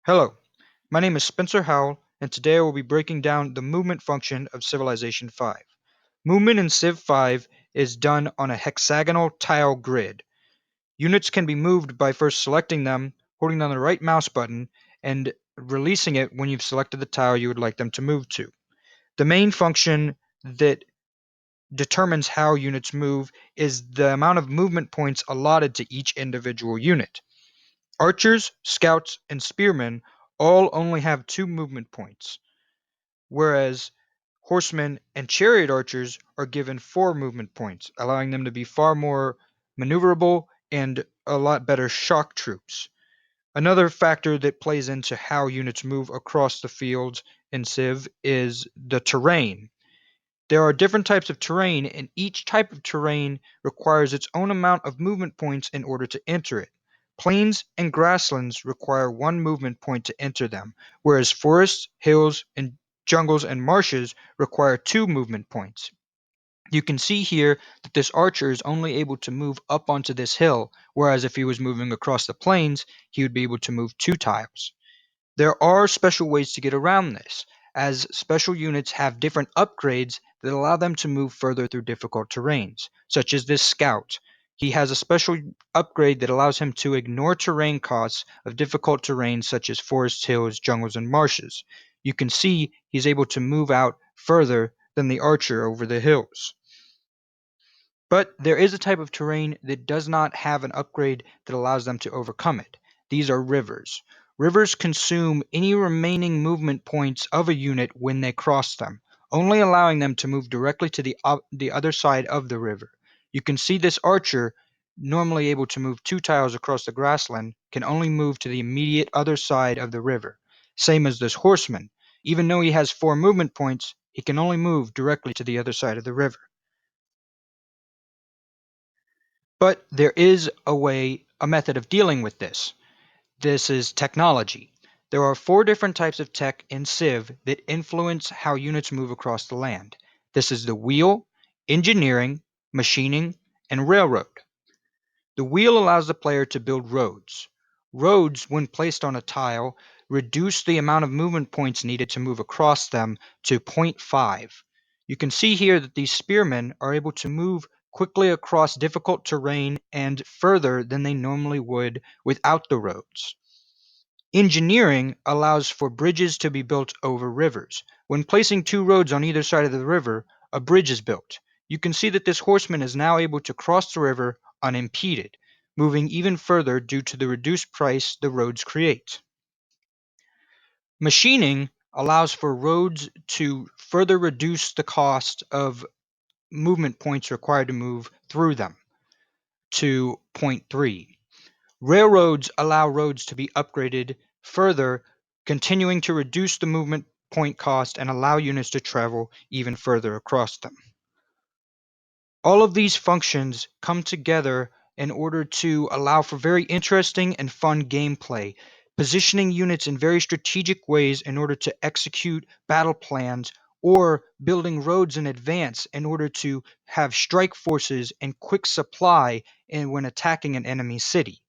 Hello, my name is Spencer Howell, and today I will be breaking down the movement function of Civilization 5. Movement in Civ 5 is done on a hexagonal tile grid. Units can be moved by first selecting them, holding down the right mouse button, and releasing it when you've selected the tile you would like them to move to. The main function that determines how units move is the amount of movement points allotted to each individual unit. Archers, scouts, and spearmen all only have 2 movement points, whereas horsemen and chariot archers are given 4 movement points, allowing them to be far more maneuverable and a lot better shock troops. Another factor that plays into how units move across the fields in Civ is the terrain. There are different types of terrain, and each type of terrain requires its own amount of movement points in order to enter it. Plains and grasslands require 1 movement point to enter them, whereas forests, hills, and jungles and marshes require 2 movement points. You can see here that this archer is only able to move up onto this hill, whereas if he was moving across the plains, he would be able to move 2 tiles. There are special ways to get around this, as special units have different upgrades that allow them to move further through difficult terrains, such as this scout. He has a special upgrade that allows him to ignore terrain costs of difficult terrain such as forests, hills, jungles, and marshes. You can see he's able to move out further than the archer over the hills. But there is a type of terrain that does not have an upgrade that allows them to overcome it. These are rivers. Rivers consume any remaining movement points of a unit when they cross them, only allowing them to move directly to the other side of the river. You can see this archer, normally able to move 2 tiles across the grassland, can only move to the immediate other side of the river. Same as this horseman. Even though he has 4 movement points, he can only move directly to the other side of the river. But there is a method of dealing with this. This is technology. There are 4 different types of tech in Civ that influence how units move across the land. This is the wheel, engineering, machining, and railroad. The wheel allows the player to build roads. Roads, when placed on a tile, reduce the amount of movement points needed to move across them to zero point 0.5. You can see here that these spearmen are able to move quickly across difficult terrain and further than they normally would without the roads. Engineering allows for bridges to be built over rivers. When placing 2 roads on either side of the river, a bridge is built. You can see that this horseman is now able to cross the river unimpeded, moving even further due to the reduced price the roads create. Machining allows for roads to further reduce the cost of movement points required to move through them to zero point 0.3. Railroads allow roads to be upgraded further, continuing to reduce the movement point cost and allow units to travel even further across them. All of these functions come together in order to allow for very interesting and fun gameplay, positioning units in very strategic ways in order to execute battle plans or building roads in advance in order to have strike forces and quick supply when attacking an enemy city.